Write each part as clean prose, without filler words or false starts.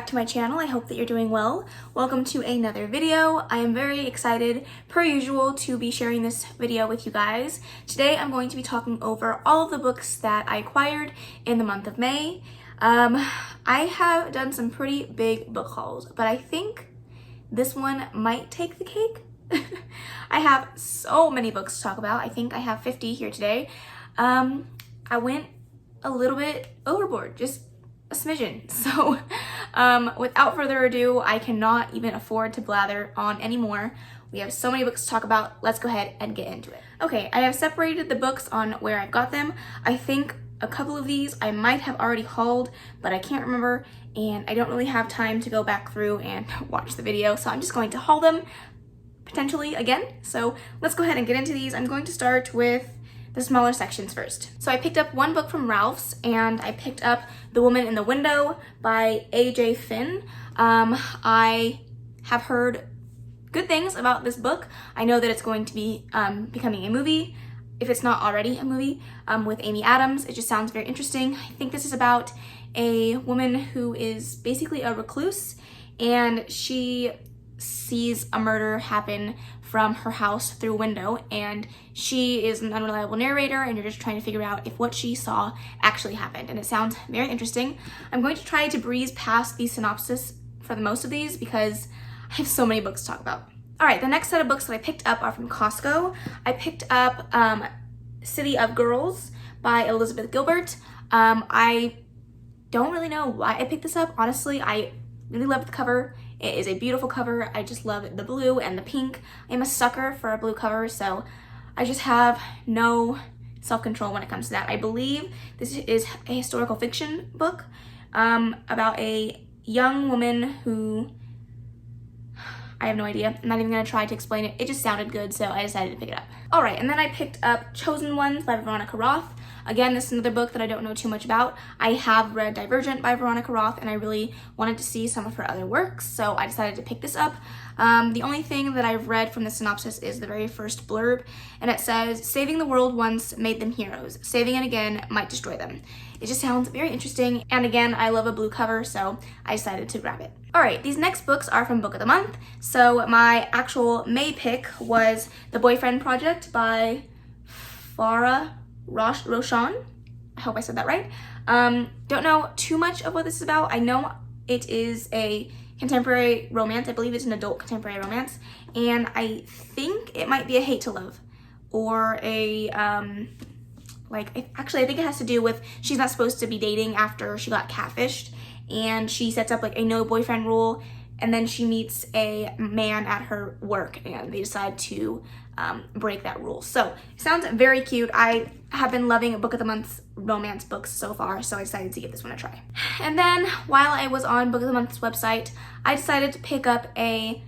back to my channel. I hope that you're doing well. Welcome to another video. I am very excited, per usual, to be sharing this video with you guys. Today I'm going to be talking over all of the books that I acquired in the month of May. I have done some pretty big book hauls, but I think this one might take the cake. I have so many books to talk about. I think I have 50 here today. I went a little bit overboard, just a smidgen. So without further ado, I cannot even afford to blather on anymore. We have so many books to talk about. Let's go ahead and get into it. Okay, I have separated the books on where I got them. I think a couple of these I might have already hauled, but I can't remember, and I don't really have time to go back through and watch the video, so I'm just going to haul them potentially again. So let's go ahead and get into these. I'm going to start with the smaller sections first. So I picked up one book from Ralph's, and I picked up The Woman in the Window by A.J. Finn. I have heard good things about this book. I know that it's going to be becoming a movie, if it's not already a movie, with Amy Adams. It just sounds very interesting. I think this is about a woman who is basically a recluse, and she sees a murder happen from her house through a window, and she is an unreliable narrator, and you're just trying to figure out if what she saw actually happened, and it sounds very interesting. I'm going to try to breeze past the synopsis for the most of these because I have so many books to talk about. All right, the next set of books that I picked up are from Costco. I picked up City of Girls by Elizabeth Gilbert. I don't really know why I picked this up. Honestly, I really love the cover. It is a beautiful cover. I just love the blue and the pink. I'm a sucker for a blue cover, so I just have no self-control when it comes to that. I believe this is a historical fiction book about a young woman who, I have no idea. I'm not even gonna try to explain it. It just sounded good, so I decided to pick it up. All right, and then I picked up Chosen Ones by Veronica Roth. Again, this is another book that I don't know too much about. I have read Divergent by Veronica Roth, and I really wanted to see some of her other works, so I decided to pick this up. The only thing that I've read from the synopsis is the very first blurb, and it says, "Saving the world once made them heroes. Saving it again might destroy them." It just sounds very interesting, and again, I love a blue cover, so I decided to grab it. All right, these next books are from Book of the Month. So my actual May pick was The Boyfriend Project by Farah Roshan. I hope I said that right. Don't know too much of what this is about. I know it is a contemporary romance. I believe it's an adult contemporary romance, and I think it might be a hate to love, or a actually I think it has to do with she's not supposed to be dating after she got catfished, and she sets up like a no boyfriend rule, and then she meets a man at her work, and they decide to break that rule. So it sounds very cute. I have been loving Book of the Month's romance books so far, so I decided to give this one a try. And then while I was on Book of the Month's website, I decided to pick up a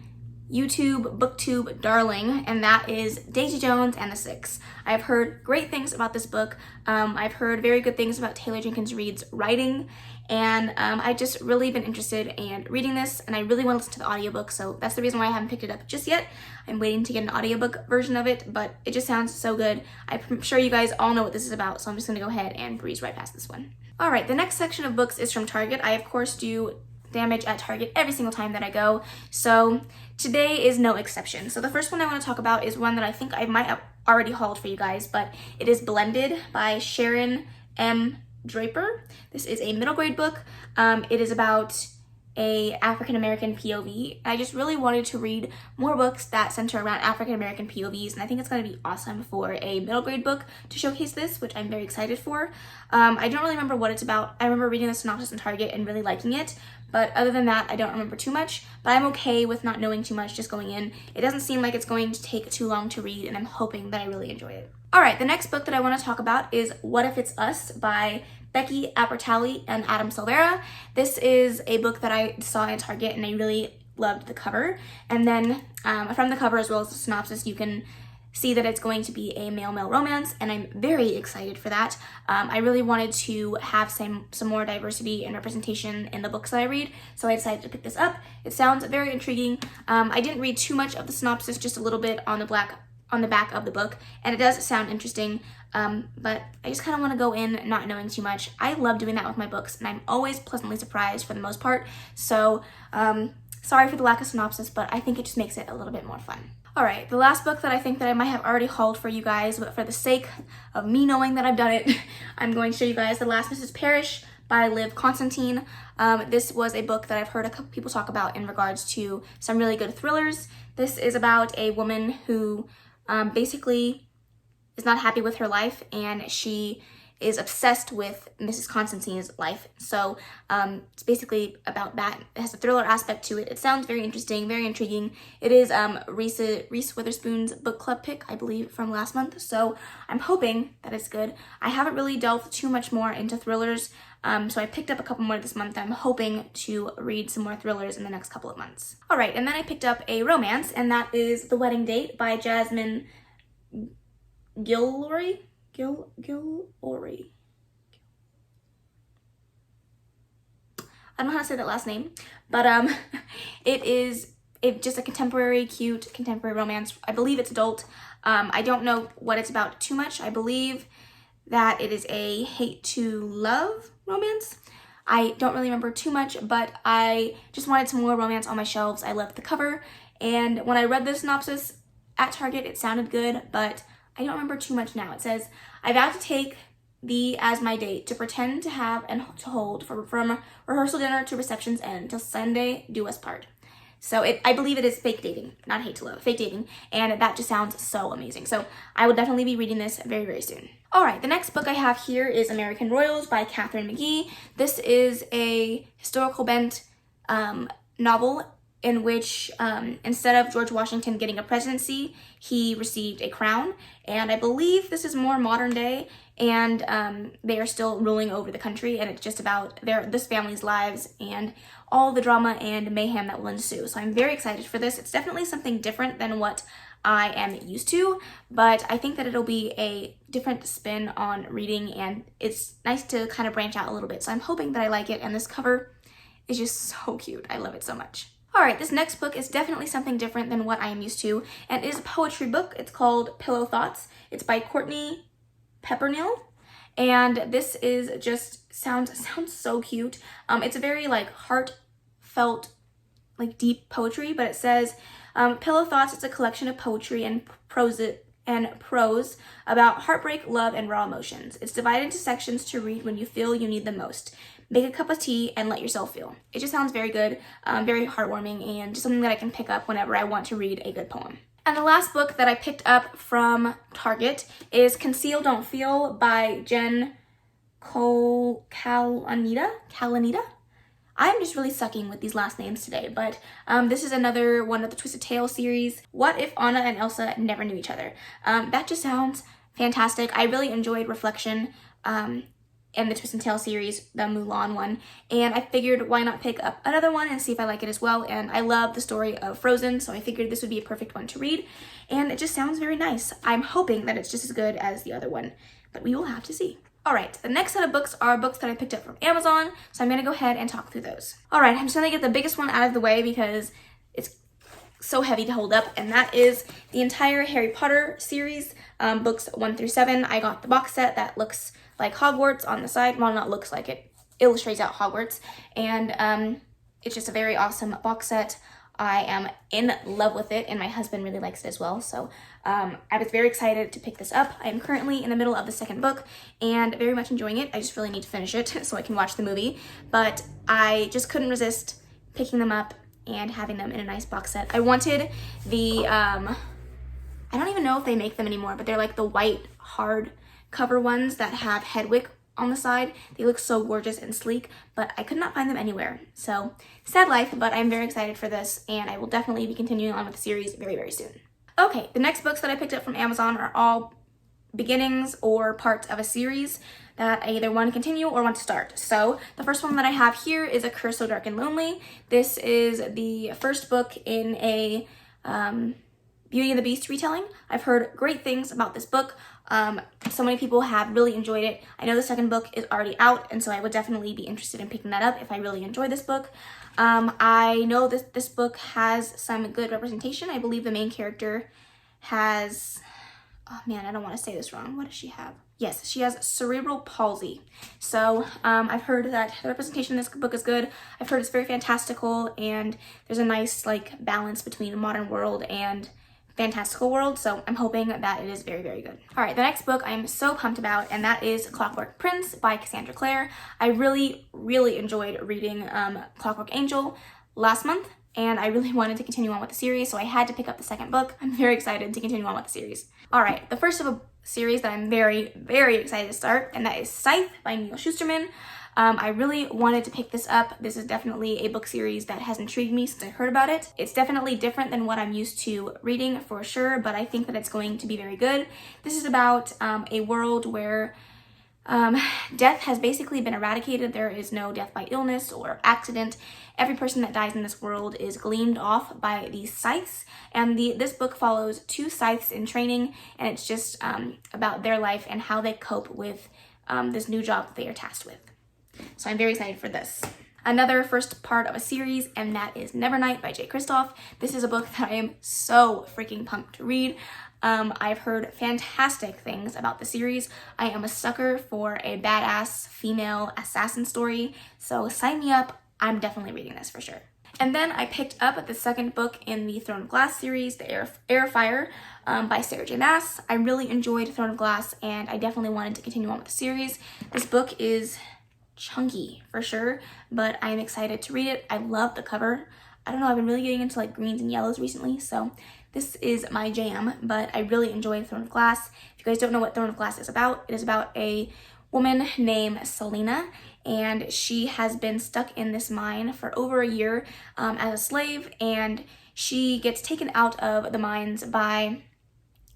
YouTube booktube darling, and that is Daisy Jones and the Six. I've heard great things about this book. I've heard very good things about Taylor Jenkins Reid's writing, and I've just really been interested in reading this, and I really want to listen to the audiobook, so that's the reason why I haven't picked it up just yet. I'm waiting to get an audiobook version of it, but it just sounds so good. I'm sure you guys all know what this is about, so I'm just gonna go ahead and breeze right past this one. All right, the next section of books is from Target. I, of course, do damage at Target every single time that I go, so today is no exception. So the first one I want to talk about is one that I think I might have already hauled for you guys, but it is Blended by Sharon M. Draper. This is a middle grade book. It is about a African-American POV. I just really wanted to read more books that center around African-American POVs, and I think it's going to be awesome for a middle grade book to showcase this, which I'm very excited for. I don't really remember what it's about. I remember reading the synopsis in Target and really liking it, but other than that, I don't remember too much, but I'm okay with not knowing too much, just going in. It doesn't seem like it's going to take too long to read, and I'm hoping that I really enjoy it. All right, the next book that I want to talk about is What If It's Us by Becky Appertali and Adam Silvera. This is a book that I saw in Target, and I really loved the cover. And then from the cover as well as the synopsis, you can see that it's going to be a male-male romance, and I'm very excited for that. I really wanted to have some more diversity and representation in the books that I read, so I decided to pick this up. It sounds very intriguing. I didn't read too much of the synopsis, just a little bit on the on the back of the book, and it does sound interesting, but I just kind of want to go in not knowing too much. I love doing that with my books, and I'm always pleasantly surprised for the most part, so sorry for the lack of synopsis, but I think it just makes it a little bit more fun. Alright, the last book that I think that I might have already hauled for you guys, but for the sake of me knowing that I've done it, I'm going to show you guys The Last Mrs. Parrish by Liv Constantine. This was a book that I've heard a couple people talk about in regards to some really good thrillers. This is about a woman who basically is not happy with her life, and she is obsessed with Mrs. Constantine's life. So it's basically about that. It has a thriller aspect to it. It sounds very interesting, very intriguing. It is Reese Witherspoon's book club pick, I believe, from last month. So I'm hoping that it's good. I haven't really delved too much more into thrillers, so I picked up a couple more this month. I'm hoping to read some more thrillers in the next couple of months. All right, and then I picked up a romance, and that is The Wedding Date by Jasmine Guillory. I don't know how to say that last name, but it is just a cute contemporary romance. I believe it's adult. I don't know what it's about too much. I believe that it is a hate to love romance. I don't really remember too much, but I just wanted some more romance on my shelves. I loved the cover, and when I read the synopsis at Target, it sounded good, but I don't remember too much now. It says, I vow to take thee as my date, to pretend to have and to hold, from rehearsal dinner to reception's end, till Sunday do us part. So I believe it is fake dating, not hate to love, fake dating, and that just sounds so amazing. So I will definitely be reading this very, very soon. All right, the next book I have here is American Royals by Catherine McGee. This is a historical bent novel in which instead of George Washington getting a presidency, he received a crown. And I believe this is more modern day, and they are still ruling over the country, and it's just about this family's lives and all the drama and mayhem that will ensue. So I'm very excited for this. It's definitely something different than what I am used to, but I think that it'll be a different spin on reading, and it's nice to kind of branch out a little bit. So I'm hoping that I like it, and this cover is just so cute. I love it so much. Alright, this next book is definitely something different than what I am used to, and it is a poetry book. It's called Pillow Thoughts. It's by Courtney Peppernill, and this is just sounds so cute. It's a very like heartfelt, like deep poetry, but it says, Pillow Thoughts is a collection of poetry and prose about heartbreak, love, and raw emotions. It's divided into sections to read when you feel you need them most. Make a cup of tea and let yourself feel. It just sounds very good, very heartwarming, and just something that I can pick up whenever I want to read a good poem. And the last book that I picked up from Target is Conceal Don't Feel by Jen Kalanita. I'm just really sucking with these last names today, but this is another one of the Twisted Tale series. What if Anna and Elsa never knew each other? That just sounds fantastic. I really enjoyed Reflection in the Twisted Tale series, the Mulan one, and I figured why not pick up another one and see if I like it as well. And I love the story of Frozen, so I figured this would be a perfect one to read, and it just sounds very nice. I'm hoping that it's just as good as the other one, but we will have to see. Alright, the next set of books are books that I picked up from Amazon, so I'm going to go ahead and talk through those. Alright, I'm just going to get the biggest one out of the way because it's so heavy to hold up, and that is the entire Harry Potter series, books 1 through 7. I got the box set that looks like Hogwarts on the side. Well, not looks like, it illustrates out Hogwarts, and it's just a very awesome box set. I am in love with it, and my husband really likes it as well, so I was very excited to pick this up. I am currently in the middle of the second book and very much enjoying it. I just really need to finish it so I can watch the movie, but I just couldn't resist picking them up and having them in a nice box set. I wanted the, I don't even know if they make them anymore, but they're like the white hard cover ones that have Hedwig on the side. They look so gorgeous and sleek, but I could not find them anywhere. So sad life, but I'm very excited for this, and I will definitely be continuing on with the series very, very soon. Okay, the next books that I picked up from Amazon are all beginnings or parts of a series that I either want to continue or want to start. So the first one that I have here is A Curse So Dark and Lonely. This is the first book in a Beauty and the Beast retelling. I've heard great things about this book. So many people have really enjoyed it. I know the second book is already out, and so I would definitely be interested in picking that up if I really enjoy this book. I know that this book has some good representation. I believe the main character has, oh man, I don't want to say this wrong. What does she have? Yes, she has cerebral palsy. So I've heard that the representation in this book is good. I've heard it's very fantastical, and there's a nice like balance between the modern world and fantastical world, so I'm hoping that it is very, very good. All right, the next book I'm so pumped about, and that is Clockwork Prince by Cassandra Clare. I really, really enjoyed reading Clockwork Angel last month, and I really wanted to continue on with the series, so I had to pick up the second book. I'm very excited to continue on with the series. All right, the first of a series that I'm very, very excited to start, and that is Scythe by Neil Shusterman. I really wanted to pick this up. This is definitely a book series that has intrigued me since I heard about it. It's definitely different than what I'm used to reading for sure, but I think that it's going to be very good. This is about a world where death has basically been eradicated. There is no death by illness or accident. Every person that dies in this world is gleaned off by these scythes, and this book follows two scythes in training, and it's just about their life and how they cope with this new job that they are tasked with. So I'm very excited for this. Another first part of a series, and that is Nevernight by Jay Kristoff. This is a book that I am so freaking pumped to read. I've heard fantastic things about the series. I am a sucker for a badass female assassin story, so sign me up. I'm definitely reading this for sure. And then I picked up the second book in the Throne of Glass series, The Heir of Fire by Sarah J. Maas. I really enjoyed Throne of Glass, and I definitely wanted to continue on with the series. This book is chunky for sure, but I'm excited to read it. I love the cover. I don't know, I've been really getting into like greens and yellows recently, so this is my jam, but I really enjoyed Throne of Glass. If you guys don't know what Throne of Glass is about, it is about a woman named Selena, and she has been stuck in this mine for over a year as a slave, and she gets taken out of the mines by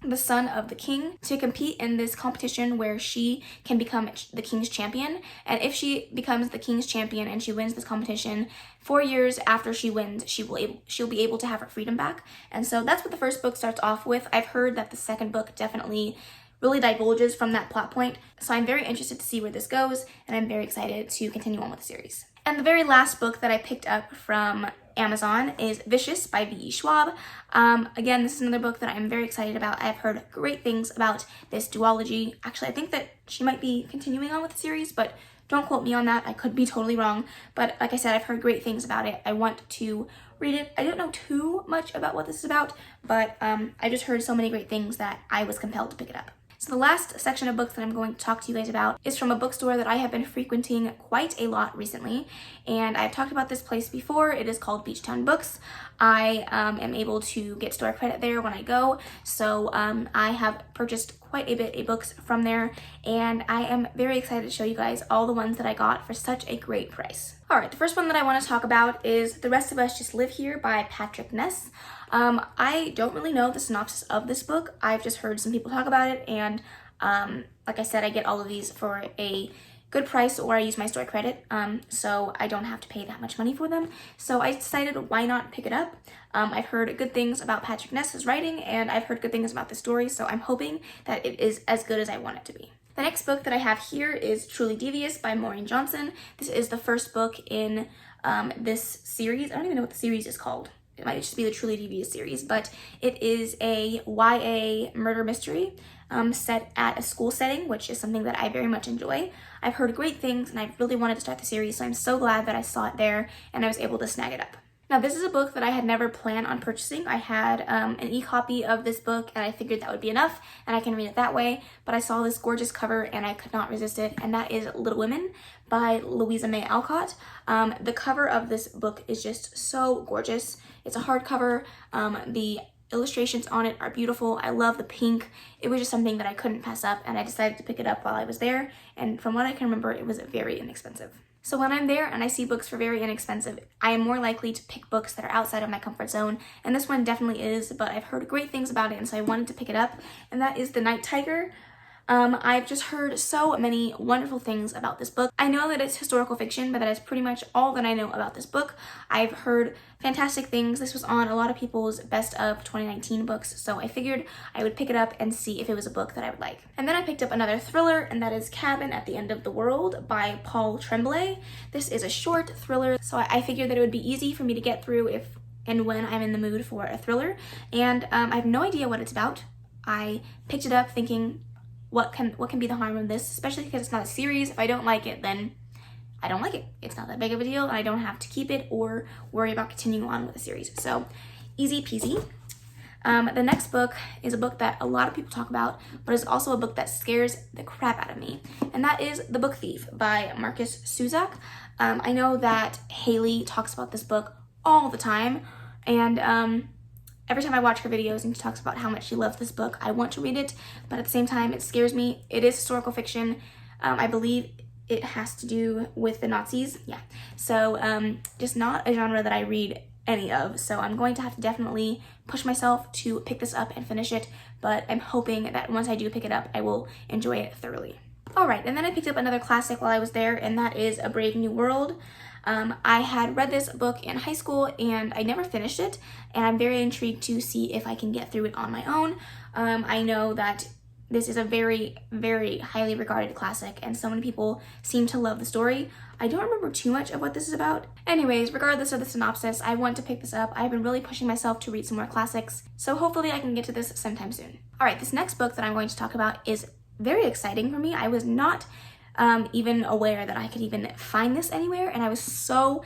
the son of the king to compete in this competition where she can become the king's champion. And if she becomes the king's champion and she wins this competition, 4 years after she wins, she'll be able to have her freedom back. And so that's what the first book starts off with. I've heard that the second book definitely really divulges from that plot point, so I'm very interested to see where this goes, and I'm very excited to continue on with the series. And the very last book that I picked up from Amazon is Vicious by V.E. Schwab. Again, this is another book that I'm very excited about. I've heard great things about this duology. Actually, I think that she might be continuing on with the series, but don't quote me on that. I could be totally wrong. But like I said, I've heard great things about it. I want to read it. I don't know too much about what this is about, but I just heard so many great things that I was compelled to pick it up. So the last section of books that I'm going to talk to you guys about is from a bookstore that I have been frequenting quite a lot recently, and I've talked about this place before. It is called Beachtown Books. I am able to get store credit there when I go, so I have purchased quite a bit of books from there, and I am very excited to show you guys all the ones that I got for such a great price. Alright, the first one that I want to talk about is The Rest of Us Just Live Here by Patrick Ness. I don't really know the synopsis of this book. I've just heard some people talk about it, and like I said, I get all of these for a good price, or I use my store credit, so I don't have to pay that much money for them. So I decided, why not pick it up? I've heard good things about Patrick Ness's writing, and I've heard good things about the story, so I'm hoping that it is as good as I want it to be. The next book that I have here is Truly Devious by Maureen Johnson. This is the first book in this series. I don't even know what the series is called. It might just be the Truly Devious series, but it is a YA murder mystery set at a school setting, which is something that I very much enjoy. I've heard great things, and I really wanted to start the series, so I'm so glad that I saw it there and I was able to snag it up. Now, this is a book that I had never planned on purchasing. I had an e-copy of this book, and I figured that would be enough, and I can read it that way, but I saw this gorgeous cover, and I could not resist it, and that is Little Women by Louisa May Alcott. The cover of this book is just so gorgeous. It's a hardcover. The illustrations on it are beautiful. I love the pink. It was just something that I couldn't pass up, and I decided to pick it up while I was there, and from what I can remember, it was very inexpensive. So when I'm there and I see books for very inexpensive, I am more likely to pick books that are outside of my comfort zone, and this one definitely is, but I've heard great things about it, and so I wanted to pick it up, and that is The Night Tiger. I've just heard so many wonderful things about this book. I know that it's historical fiction, but that is pretty much all that I know about this book. I've heard fantastic things. This was on a lot of people's best of 2019 books, so I figured I would pick it up and see if it was a book that I would like. And then I picked up another thriller, and that is Cabin at the End of the World by Paul Tremblay. This is a short thriller, so I figured that it would be easy for me to get through if and when I'm in the mood for a thriller. And I have no idea what it's about. I picked it up thinking, what can be the harm in this, especially because it's not a series. If I don't like it, then I don't like it. It's not that big of a deal, and I don't have to keep it or worry about continuing on with the series. So easy peasy. The next book is a book that a lot of people talk about, but it's also a book that scares the crap out of me, and that is The Book Thief by Marcus Suzak. I know that Haley talks about this book all the time, and every time I watch her videos and she talks about how much she loves this book, I want to read it, but at the same time, it scares me. It is historical fiction. I believe it has to do with the Nazis. Yeah. So just not a genre that I read any of. So I'm going to have to definitely push myself to pick this up and finish it. But I'm hoping that once I do pick it up, I will enjoy it thoroughly. All right. And then I picked up another classic while I was there, and that is A Brave New World. I had read this book in high school and I never finished it. And I'm very intrigued to see if I can get through it on my own. I know that this is a very, very highly regarded classic, and so many people seem to love the story. I don't remember too much of what this is about. Anyways, regardless of the synopsis, I want to pick this up. I've been really pushing myself to read some more classics, so hopefully I can get to this sometime soon. All right, this next book that I'm going to talk about is very exciting for me. I was not even aware that I could even find this anywhere, and I was so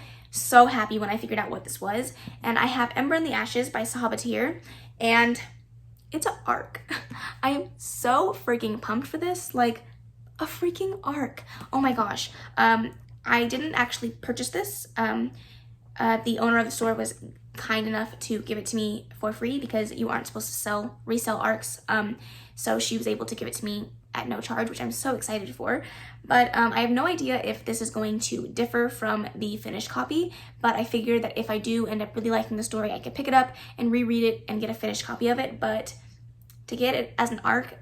happy when I figured out what this was. And I have Ember in the Ashes by Saga, and it's an arc. I am so freaking pumped for this, like a freaking arc. Oh my gosh. I didn't actually purchase this. The owner of the store was kind enough to give it to me for free because you aren't supposed to resell arcs. So she was able to give it to me at no charge, which I'm so excited for. But I have no idea if this is going to differ from the finished copy, but I figured that if I do end up really liking the story, I could pick it up and reread it and get a finished copy of it. But to get it as an arc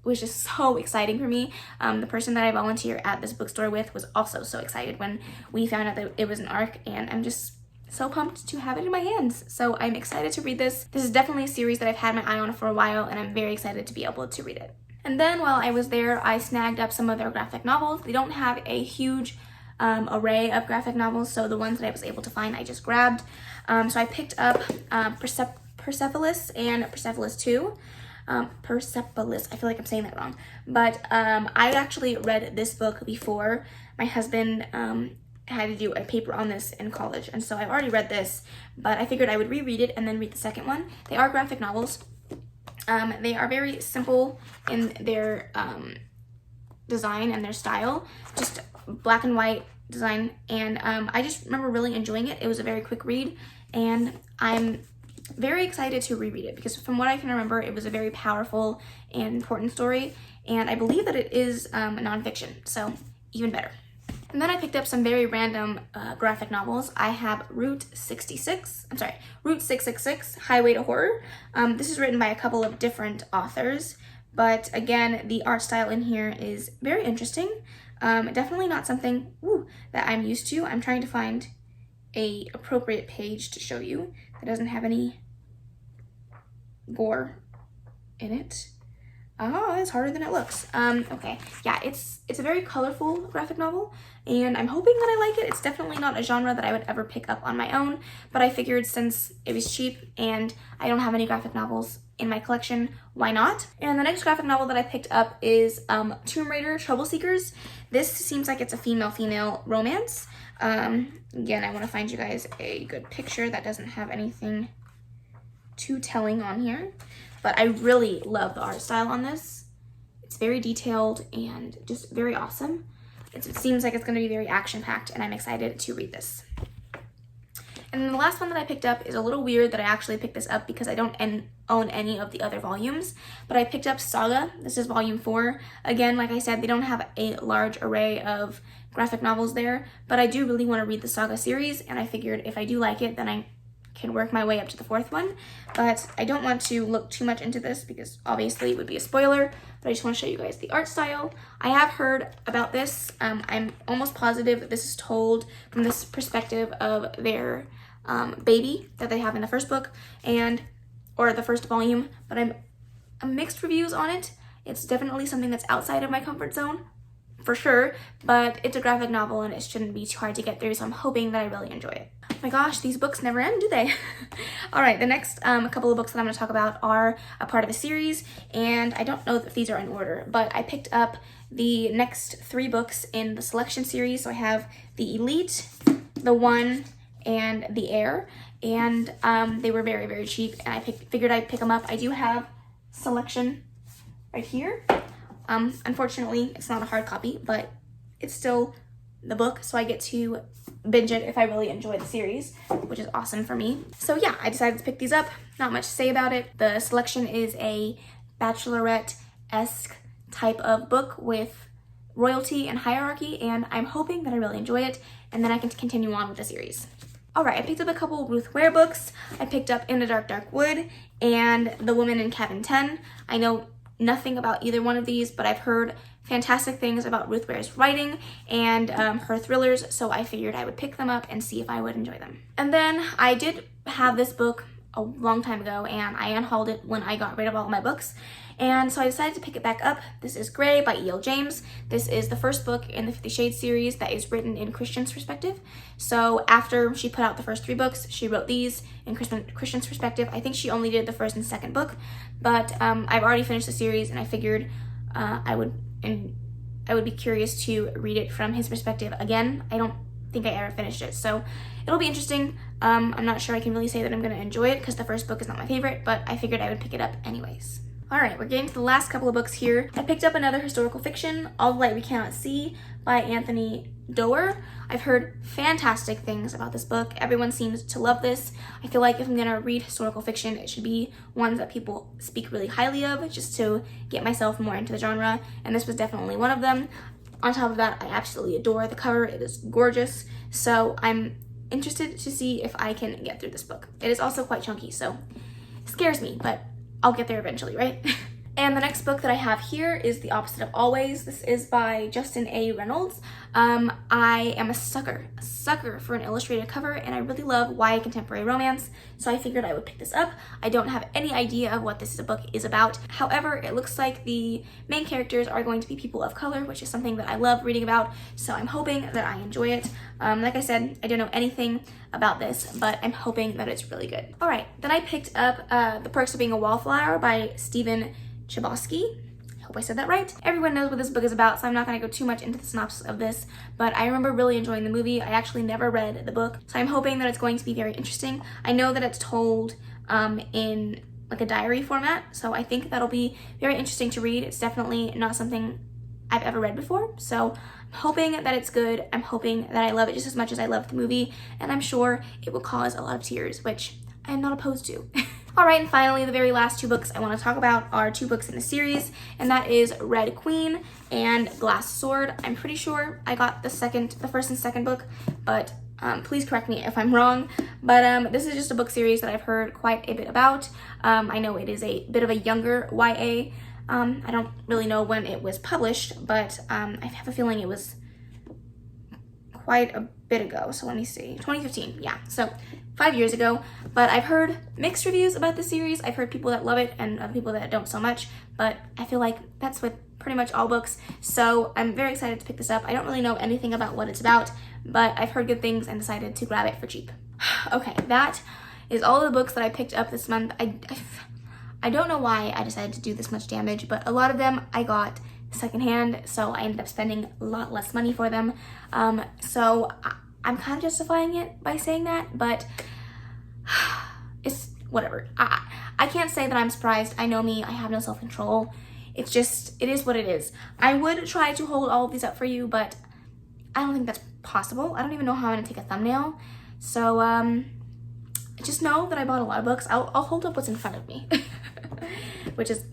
was just so exciting for me. The person that I volunteer at this bookstore with was also so excited when we found out that it was an arc, and I'm just so pumped to have it in my hands. So I'm excited to read this. This is definitely a series that I've had my eye on for a while, and I'm very excited to be able to read it. And then while I was there, I snagged up some of their graphic novels. They don't have a huge array of graphic novels, so the ones that I was able to find, I just grabbed. So I picked up Persepolis and Persepolis 2. Persepolis, I feel like I'm saying that wrong, but I actually read this book before. My husband had to do a paper on this in college, and so I've already read this, but I figured I would reread it and then read the second one. They are graphic novels. They are very simple in their design and their style, just black and white design, and I just remember really enjoying it. It was a very quick read, and I'm very excited to reread it because from what I can remember, it was a very powerful and important story, and I believe that it is nonfiction, so even better. And then I picked up some very random graphic novels. I have Route 666, Highway to Horror. This is written by a couple of different authors, but again, the art style in here is very interesting. Definitely not something that I'm used to. I'm trying to find a appropriate page to show you that doesn't have any gore in it. Oh, it's harder than it looks. Okay, yeah, it's a very colorful graphic novel, and I'm hoping that I like it. It's definitely not a genre that I would ever pick up on my own, but I figured since it was cheap and I don't have any graphic novels in my collection, why not? And the next graphic novel that I picked up is Tomb Raider Trouble Seekers. This seems like it's a female-female romance. Again, I want to find you guys a good picture that doesn't have anything too telling on here, but I really love the art style on this. It's very detailed and just very awesome. It seems like it's going to be very action-packed, and I'm excited to read this. And then the last one that I picked up is a little weird that I actually picked this up because I don't own any of the other volumes, but I picked up Saga. This is volume 4. Again, like I said, they don't have a large array of graphic novels there, but I do really want to read the Saga series, and I figured if I do like it, then I can work my way up to the 4th one. But I don't want to look too much into this because obviously it would be a spoiler, but I just want to show you guys the art style. I have heard about this. I'm almost positive that this is told from this perspective of their baby that they have in the first book or the first volume, but I'm mixed reviews on it. It's definitely something that's outside of my comfort zone for sure, but it's a graphic novel and it shouldn't be too hard to get through, so I'm hoping that I really enjoy it. Oh my gosh, these books never end, do they? All right, the next couple of books that I'm going to talk about are a part of a series, and I don't know if these are in order, but I picked up the next 3 books in the Selection series. So I have The Elite, The One, and The Heir, and they were very, very cheap, and I figured I'd pick them up. I do have Selection right here. Unfortunately, it's not a hard copy, but it's still the book, so I get to binge it if I really enjoy the series, which is awesome for me. So yeah, I decided to pick these up. Not much to say about it. The Selection is a bachelorette-esque type of book with royalty and hierarchy, and I'm hoping that I really enjoy it, and then I can continue on with the series. Alright, I picked up a couple Ruth Ware books. I picked up In the Dark, Dark Wood and The Woman in Cabin 10. I know nothing about either one of these, but I've heard fantastic things about Ruth Ware's writing and her thrillers, so I figured I would pick them up and see if I would enjoy them. And then I did have this book a long time ago, and I unhauled it when I got rid of all my books, and so I decided to pick it back up. This is Grey by E.L. James. This is the first book in the 50 Shades series that is written in Christian's perspective. So after she put out the first 3 books, she wrote these in Christian's perspective. I think she only did the first and second book, but I've already finished the series, and I figured I would be curious to read it from his perspective again. I don't think I ever finished it, so it'll be interesting. I'm not sure I can really say that I'm going to enjoy it because the first book is not my favorite, but I figured I would pick it up anyways. Alright, we're getting to the last couple of books here. I picked up another historical fiction, All the Light We Cannot See by Anthony Doerr. I've heard fantastic things about this book. Everyone seems to love this. I feel like if I'm going to read historical fiction, it should be ones that people speak really highly of, just to get myself more into the genre, and this was definitely one of them. On top of that, I absolutely adore the cover. It is gorgeous, so I'm interested to see if I can get through this book. It is also quite chunky, so it scares me, but I'll get there eventually, right? And the next book that I have here is The Opposite of Always. This is by Justin A. Reynolds. I am a sucker for an illustrated cover, and I really love YA contemporary romance, so I figured I would pick this up. I don't have any idea of what this book is about. However, it looks like the main characters are going to be people of color, which is something that I love reading about, so I'm hoping that I enjoy it. Like I said, I don't know anything about this, but I'm hoping that it's really good. All right, then I picked up The Perks of Being a Wallflower by Stephen Chbosky. I hope I said that right. Everyone knows what this book is about, so I'm not going to go too much into the synopsis of this, but I remember really enjoying the movie. I actually never read the book, so I'm hoping that it's going to be very interesting. I know that it's told in like a diary format, so I think that'll be very interesting to read. It's definitely not something I've ever read before, so I'm hoping that it's good. I'm hoping that I love it just as much as I loved the movie, and I'm sure it will cause a lot of tears, which I'm not opposed to. Alright, and finally, the very last 2 books I want to talk about are 2 books in the series, and that is Red Queen and Glass Sword. I'm pretty sure I got the first and second book, but please correct me if I'm wrong. But this is just a book series that I've heard quite a bit about. I know it is a bit of a younger YA. I don't really know when it was published, but I have a feeling it was quite a bit ago. So let me see, 2015, yeah. So 5 years ago, but I've heard mixed reviews about this series. I've heard people that love it and other people that don't so much, but I feel like that's with pretty much all books, so I'm very excited to pick this up. I don't really know anything about what it's about, but I've heard good things and decided to grab it for cheap. Okay, that is all the books that I picked up this month. I don't know why I decided to do this much damage, but a lot of them I got secondhand, so I ended up spending a lot less money for them. So I'm kind of justifying it by saying that, but it's whatever. I can't say that I'm surprised. I know me, I have no self-control. It's just, it is what it is. I would try to hold all of these up for you, but I don't think that's possible. I don't even know how I'm gonna take a thumbnail. So just know that I bought a lot of books. I'll hold up what's in front of me, which is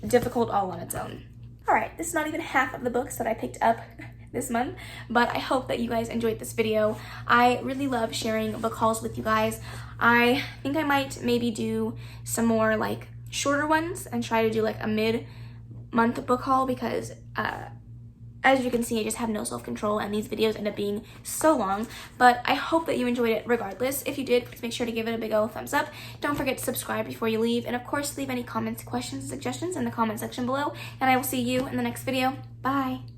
difficult all on its own. All right, this is not even half of the books that I picked up this month, but I hope that you guys enjoyed this video. I really love sharing book hauls with you guys. I think I might maybe do some more like shorter ones and try to do like a mid-month book haul because as you can see, I just have no self-control and these videos end up being so long, but I hope that you enjoyed it regardless. If you did, please make sure to give it a big old thumbs up. Don't forget to subscribe before you leave, and of course, leave any comments, questions, and suggestions in the comment section below, and I will see you in the next video. Bye!